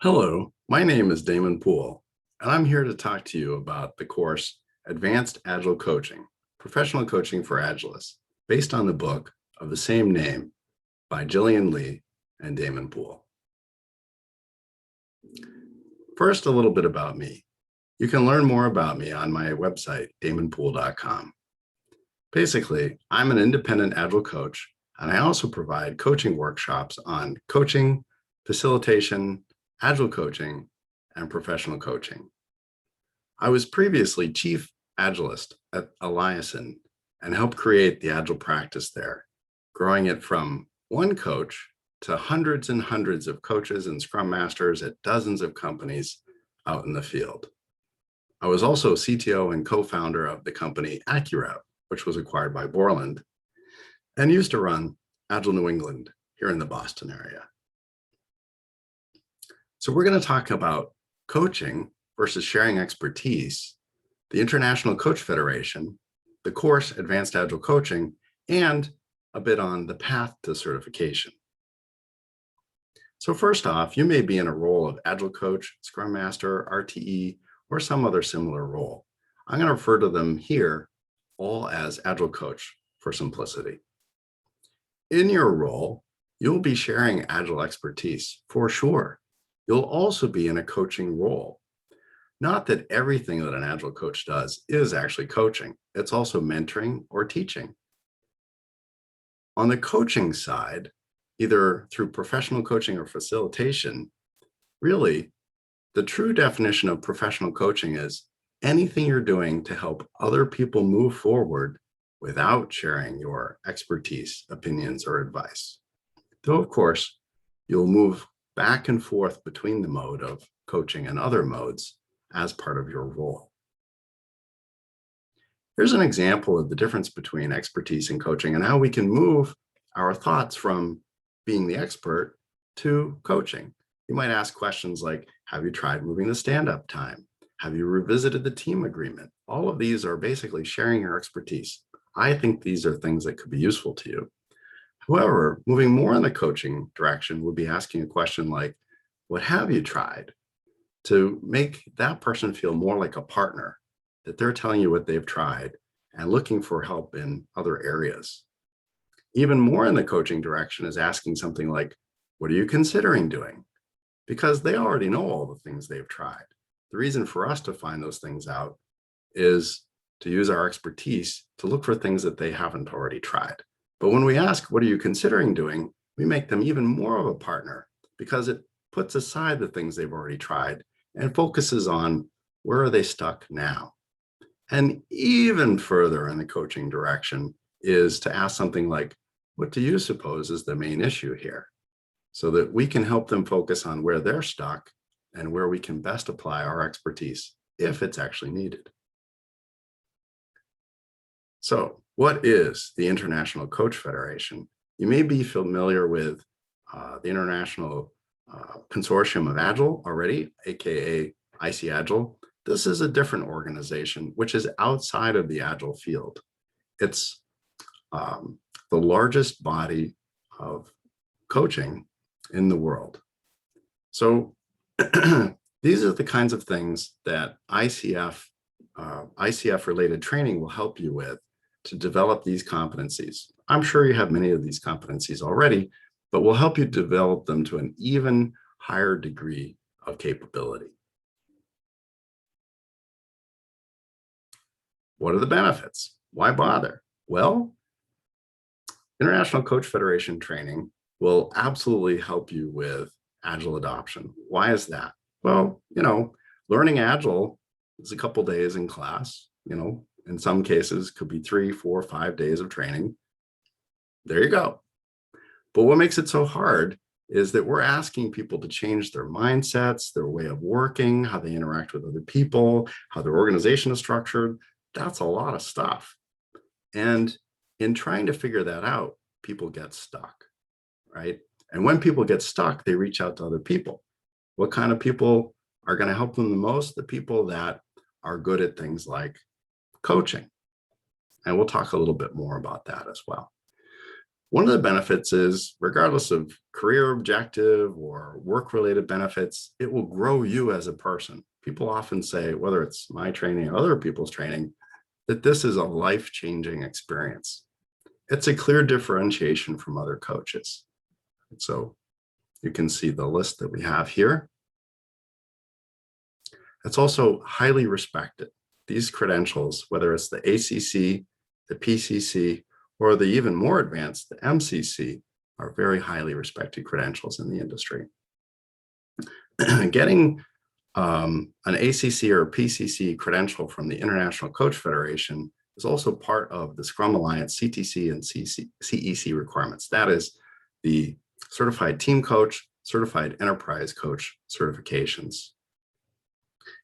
Hello, my name is Damon Poole, and I'm here to talk to you about the course Advanced Agile Coaching, Professional Coaching for Agilists, based on the book of the same name by Gillian Lee and Damon Poole. First, a little bit about me. You can learn more about me on my website, damonpoole.com. Basically, I'm an independent Agile coach, and I also provide coaching workshops on coaching, facilitation, Agile coaching, and professional coaching. I was previously Chief Agilist at Eliason and helped create the Agile practice there, growing it from one coach to hundreds and hundreds of coaches and Scrum Masters at dozens of companies out in the field. I was also CTO and co-founder of the company AccuRev, which was acquired by Borland, and used to run Agile New England here in the Boston area. So we're going to talk about coaching versus sharing expertise, the International Coach Federation, the course Advanced Agile Coaching, and a bit on the path to certification. So first off, you may be in a role of Agile coach, Scrum Master, RTE, or some other similar role. I'm going to refer to them here all as Agile coach for simplicity. In your role, you'll be sharing Agile expertise for sure. You'll also be in a coaching role. Not that everything that an Agile coach does is actually coaching. It's also mentoring or teaching. On the coaching side, either through professional coaching or facilitation, really, the true definition of professional coaching is anything you're doing to help other people move forward without sharing your expertise, opinions, or advice. Though, of course, you'll move back and forth between the mode of coaching and other modes as part of your role. Here's an example of the difference between expertise and coaching and how we can move our thoughts from being the expert to coaching. You might ask questions like, have you tried moving the stand-up time? Have you revisited the team agreement? All of these are basically sharing your expertise. I think these are things that could be useful to you. However, moving more in the coaching direction would be asking a question like, what have you tried? To make that person feel more like a partner, that they're telling you what they've tried and looking for help in other areas. Even more in the coaching direction is asking something like, what are you considering doing? Because they already know all the things they've tried. The reason for us to find those things out is to use our expertise to look for things that they haven't already tried. But when we ask, what are you considering doing? We make them even more of a partner because it puts aside the things they've already tried and focuses on where are they stuck now. And even further in the coaching direction is to ask something like, what do you suppose is the main issue here? So that we can help them focus on where they're stuck and where we can best apply our expertise if it's actually needed. So what is the International Coach Federation? You may be familiar with the International Consortium of Agile already, aka IC Agile. This is a different organization, which is outside of the Agile field. It's the largest body of coaching in the world. So these are the kinds of things that ICF related training will help you with to develop these competencies. I'm sure you have many of these competencies already, but will help you develop them to an even higher degree of capability. What are the benefits? Why bother? Well, International Coach Federation training will absolutely help you with Agile adoption. Why is that? Well, learning Agile is a couple days in class, in some cases could be 3, 4, 5 days of training. There you go. But what makes it so hard is that we're asking people to change their mindsets, their way of working, how they interact with other people, how their organization is structured. That's a lot of stuff. And in trying to figure that out, people get stuck, right? And when people get stuck, they reach out to other people. What kind of people are going to help them the most? The people that are good at things like coaching. And we'll talk a little bit more about that as well. One of the benefits is, regardless of career objective or work-related benefits, it will grow you as a person. People often say, whether it's my training or other people's training, that this is a life-changing experience. It's a clear differentiation from other coaches. So you can see the list that we have here. It's also highly respected. These credentials, whether it's the ACC, the PCC, or the even more advanced, the MCC, are very highly respected credentials in the industry. Getting an ACC or PCC credential from the International Coach Federation is also part of the Scrum Alliance CTC and CEC requirements. That is the Certified Team Coach, Certified Enterprise Coach certifications.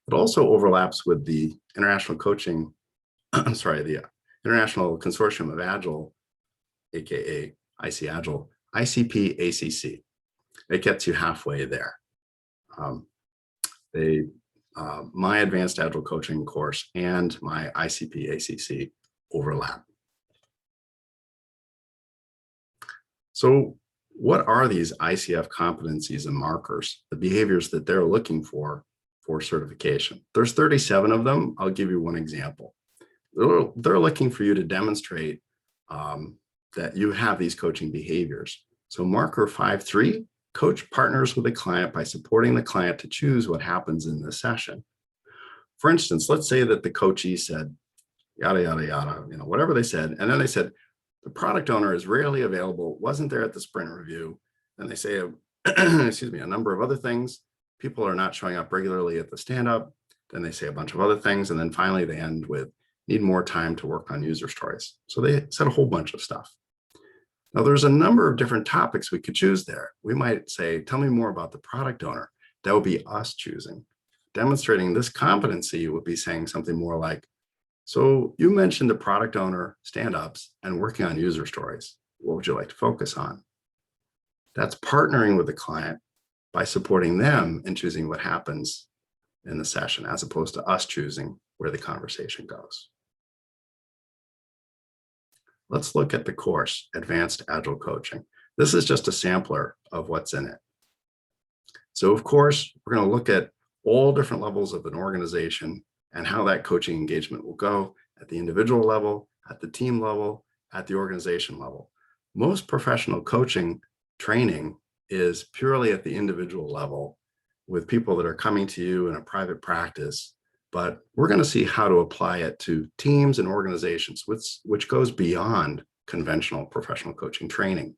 It also overlaps with the International Coaching, the International Consortium of Agile, aka IC Agile, ICP ACC. It gets you halfway there. My Advanced Agile Coaching course and my ICP ACC overlap. So what are these ICF competencies and markers, the behaviors that they're looking for certification? There's 37 of them. I'll give you one example. They're looking for you to demonstrate that you have these coaching behaviors. So marker 5.3, coach partners with the client by supporting the client to choose what happens in the session. For instance, let's say that the coachee said, yada, yada, yada, whatever they said. And then they said, the product owner is rarely available, wasn't there at the sprint review. And they say, excuse me, a number of other things. People are not showing up regularly at the stand-up. Then they say a bunch of other things. And then finally they end with, need more time to work on user stories. So they said a whole bunch of stuff. Now there's a number of different topics we could choose there. We might say, tell me more about the product owner. That would be us choosing. Demonstrating this competency would be saying something more like, so you mentioned the product owner, stand-ups, and working on user stories. What would you like to focus on? That's partnering with the client by supporting them and choosing what happens in the session, as opposed to us choosing where the conversation goes. Let's look at the course, Advanced Agile Coaching. This is just a sampler of what's in it. So of course, we're going to look at all different levels of an organization and how that coaching engagement will go at the individual level, at the team level, at the organization level. Most professional coaching training is purely at the individual level with people that are coming to you in a private practice, but we're going to see how to apply it to teams and organizations, which goes beyond conventional professional coaching training.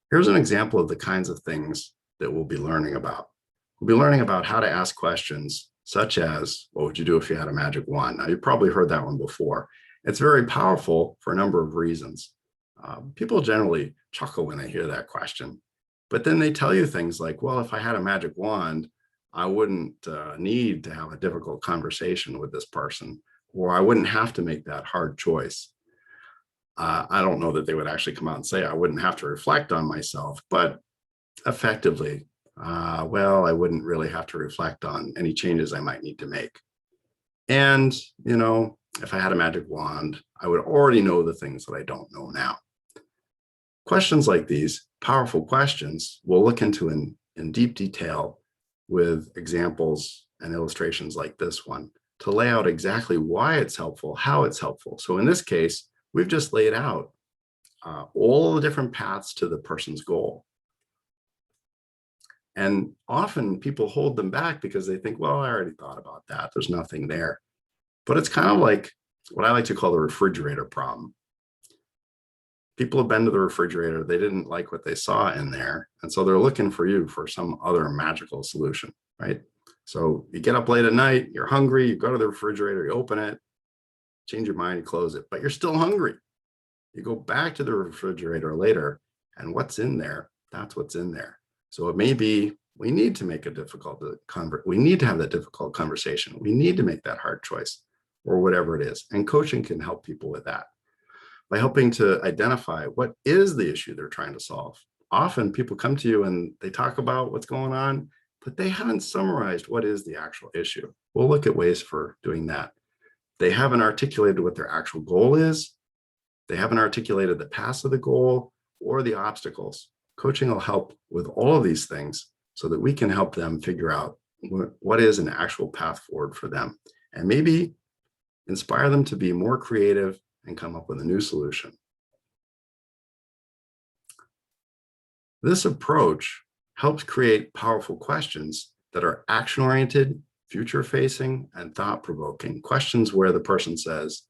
Here's an example of the kinds of things that we'll be learning about. We'll be learning about how to ask questions such as, what would you do if you had a magic wand? Now, you've probably heard that one before. It's very powerful for a number of reasons. People generally chuckle when they hear that question, but then they tell you things like, well, if I had a magic wand, I wouldn't need to have a difficult conversation with this person, or I wouldn't have to make that hard choice. I don't know that they would actually come out and say I wouldn't have to reflect on myself, but effectively, well, I wouldn't really have to reflect on any changes I might need to make. And, if I had a magic wand, I would already know the things that I don't know now. Questions like these, powerful questions, we'll look into in deep detail with examples and illustrations like this one to lay out exactly why it's helpful, how it's helpful. So in this case, we've just laid out all the different paths to the person's goal. And often people hold them back because they think, well, I already thought about that. There's nothing there. But it's kind of like what I like to call the refrigerator problem. People have been to the refrigerator. They didn't like what they saw in there. And so they're looking for you for some other magical solution, right? So you get up late at night, you're hungry, you go to the refrigerator, you open it, change your mind, you close it, but you're still hungry. You go back to the refrigerator later, and what's in there, that's what's in there. So it may be we need to make a difficult we need to have that difficult conversation. We need to make that hard choice or whatever it is. And coaching can help people with that by helping to identify what is the issue they're trying to solve. Often people come to you and they talk about what's going on, but they haven't summarized what is the actual issue. We'll look at ways for doing that. They haven't articulated what their actual goal is. they haven't articulated the path of the goal or the obstacles. Coaching will help with all of these things so that we can help them figure out what is an actual path forward for them, and maybe inspire them to be more creative and come up with a new solution. This approach helps create powerful questions that are action-oriented, future-facing, and thought-provoking. Questions where the person says,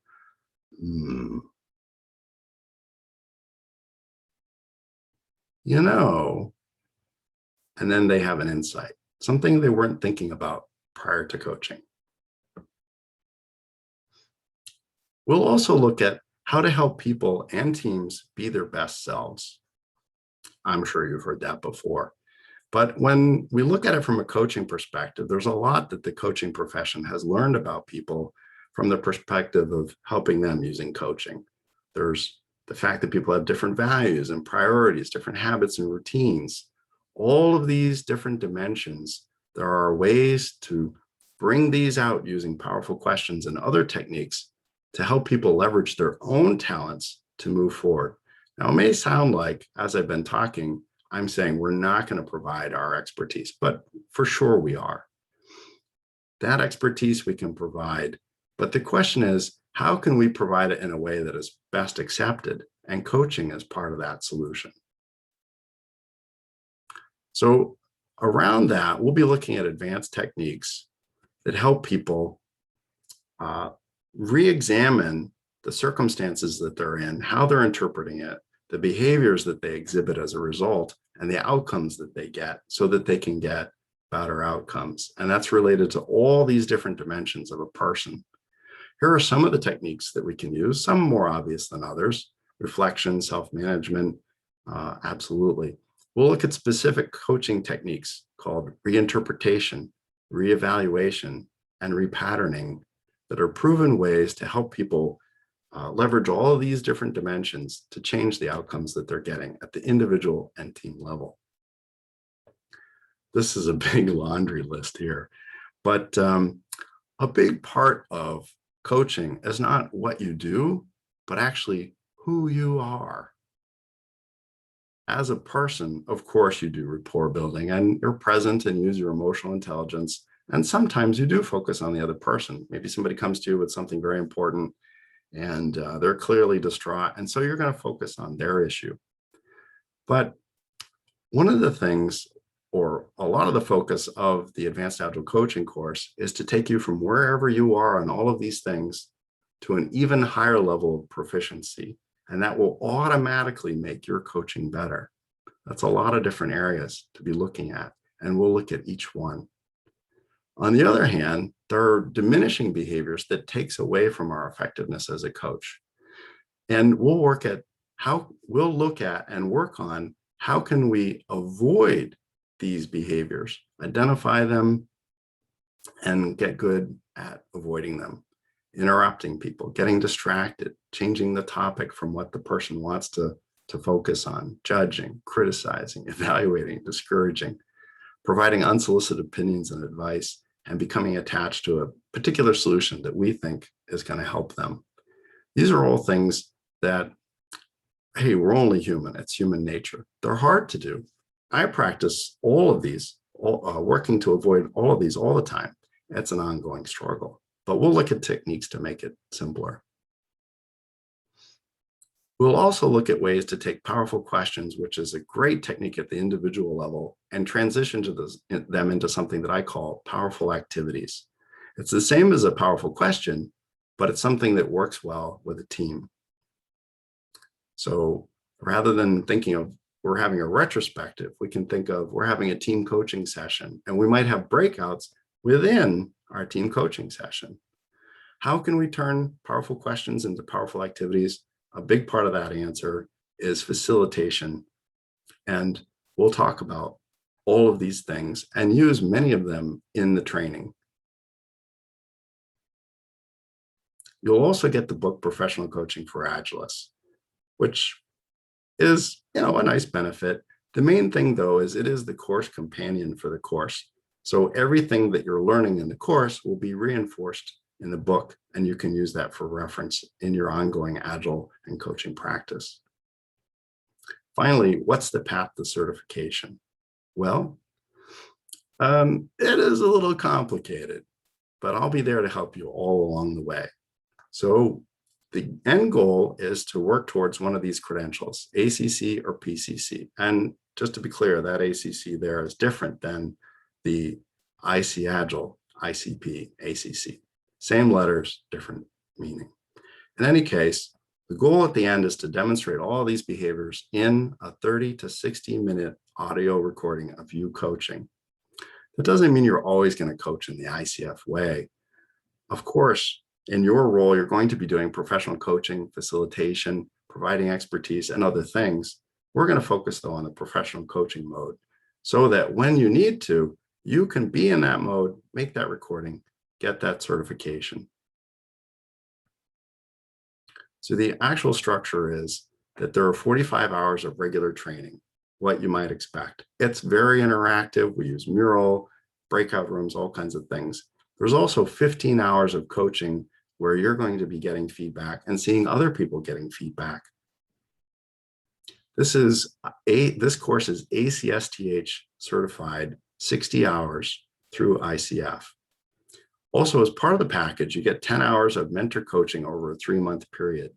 you know, and then they have an insight, something they weren't thinking about prior to coaching. We'll also look at how to help people and teams be their best selves. I'm sure you've heard that before. But when we look at it from a coaching perspective, there's a lot that the coaching profession has learned about people from the perspective of helping them using coaching. There's the fact that people have different values and priorities, different habits and routines. All of these different dimensions, there are ways to bring these out using powerful questions and other techniques to help people leverage their own talents to move forward. Now, it may sound like, as I've been talking, I'm saying we're not going to provide our expertise, but for sure we are. That expertise we can provide, but the question is, how can we provide it in a way that is best accepted? And coaching is part of that solution. So around that, we'll be looking at advanced techniques that help people re-examine the circumstances that they're in, how they're interpreting it, the behaviors that they exhibit as a result, and the outcomes that they get so that they can get better outcomes. And that's related to all these different dimensions of a person. Here are some of the techniques that we can use, some more obvious than others. Reflection, self-management, absolutely. We'll look at specific coaching techniques called reinterpretation, reevaluation, and repatterning that are proven ways to help people leverage all of these different dimensions to change the outcomes that they're getting at the individual and team level. This is a big laundry list here, but a big part of coaching is not what you do, but actually who you are. As a person, of course, you do rapport building and you're present and use your emotional intelligence. And sometimes you do focus on the other person. Maybe somebody comes to you with something very important and they're clearly distraught. And so you're going to focus on their issue. But one of the things, or a lot of the focus of the Advanced Agile Coaching course, is to take you from wherever you are on all of these things to an even higher level of proficiency. And that will automatically make your coaching better. That's a lot of different areas to be looking at, and we'll look at each one. On the other hand, there are diminishing behaviors that takes away from our effectiveness as a coach. And we'll look at and work on how can we avoid these behaviors, identify them, and get good at avoiding them. Interrupting people, getting distracted, changing the topic from what the person wants to focus on, judging, criticizing, evaluating, discouraging, providing unsolicited opinions and advice, and becoming attached to a particular solution that we think is going to help them. These are all things that, hey, we're only human. It's human nature. They're hard to do. I practice all of these, working to avoid all of these all the time. It's an ongoing struggle, but we'll look at techniques to make it simpler. We'll also look at ways to take powerful questions, which is a great technique at the individual level, and transition them into something that I call powerful activities. It's the same as a powerful question, but it's something that works well with a team. So rather than thinking of we're having a retrospective, we can think of we're having a team coaching session, and we might have breakouts within our team coaching session. How can we turn powerful questions into powerful activities? A big part of that answer is facilitation. And we'll talk about all of these things and use many of them in the training. You'll also get the book Professional Coaching for Agilists, which is, a nice benefit. The main thing, though, is it is the course companion for the course. So everything that you're learning in the course will be reinforced in the book, and you can use that for reference in your ongoing Agile and coaching practice. Finally, what's the path to certification? Well, it is a little complicated, but I'll be there to help you all along the way. So the end goal is to work towards one of these credentials, ACC or PCC. And just to be clear, that ACC there is different than the IC Agile, ICP, ACC. Same letters, different meaning. In any case, the goal at the end is to demonstrate all these behaviors in a 30 to 60-minute audio recording of you coaching. That doesn't mean you're always going to coach in the ICF way. Of course, in your role, you're going to be doing professional coaching, facilitation, providing expertise, and other things. We're going to focus, though, on the professional coaching mode so that when you need to, you can be in that mode, make that recording, get that certification. So the actual structure is that there are 45 hours of regular training, what you might expect. It's very interactive. We use Mural, breakout rooms, all kinds of things. There's also 15 hours of coaching where you're going to be getting feedback and seeing other people getting feedback. This course is ACSTH certified 60 hours through ICF. Also, as part of the package, you get 10 hours of mentor coaching over a 3-month period.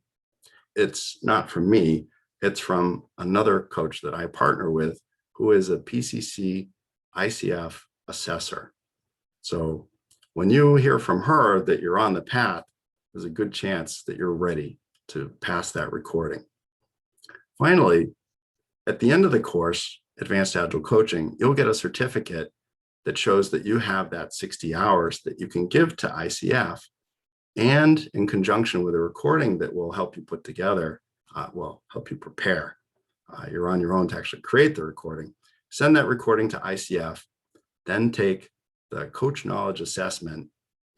It's not from me, it's from another coach that I partner with who is a PCC ICF assessor. So when you hear from her that you're on the path, there's a good chance that you're ready to pass that recording. Finally, at the end of the course, Advanced Agile Coaching, you'll get a certificate that shows that you have that 60 hours that you can give to ICF, and in conjunction with a recording that will help you put together, help you prepare. You're on your own to actually create the recording. Send that recording to ICF, then take the coach knowledge assessment,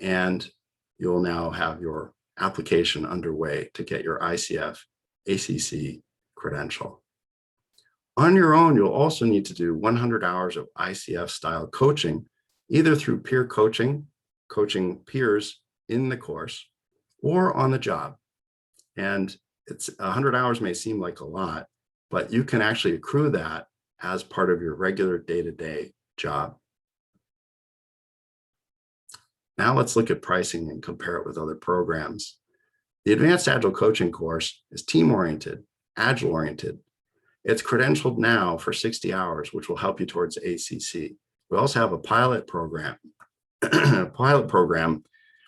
and you'll now have your application underway to get your ICF ACC credential. On your own, you'll also need to do 100 hours of ICF style coaching, either through peer coaching, coaching peers in the course, or on the job. And it's 100 hours may seem like a lot, but you can actually accrue that as part of your regular day-to-day job. Now let's look at pricing and compare it with other programs. The Advanced Agile Coaching course is team-oriented, Agile-oriented. It's credentialed now for 60 hours, which will help you towards ACC. We also have a pilot program,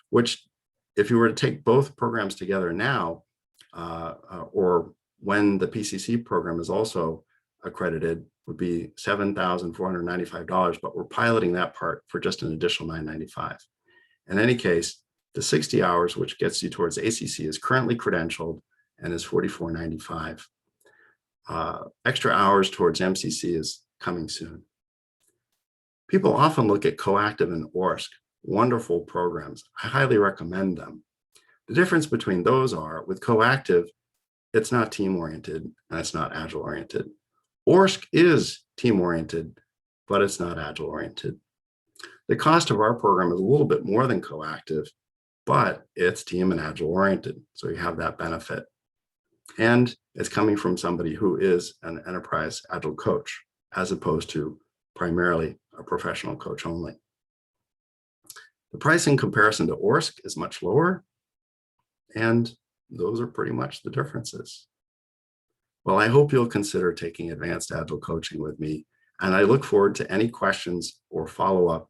which if you were to take both programs together now, or when the PCC program is also accredited, would be $7,495, but we're piloting that part for just an additional $995. In any case, the 60 hours, which gets you towards ACC, is currently credentialed and is $44.95. Extra hours towards MCC is coming soon. People often look at Coactive and ORSC, wonderful programs. I highly recommend them. The difference between those are, with Coactive, it's not team-oriented and it's not Agile-oriented. ORSC is team-oriented, but it's not Agile-oriented. The cost of our program is a little bit more than Coactive, but it's team and Agile-oriented, so you have that benefit. And it's coming from somebody who is an enterprise Agile coach, as opposed to primarily a professional coach only. The price in comparison to ORSC is much lower, and those are pretty much the differences. Well, I hope you'll consider taking Advanced Agile Coaching with me, and I look forward to any questions or follow-up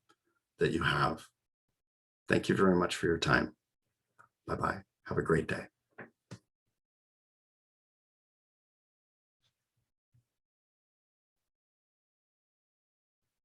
that you have. Thank you very much for your time. Bye-bye. Have a great day.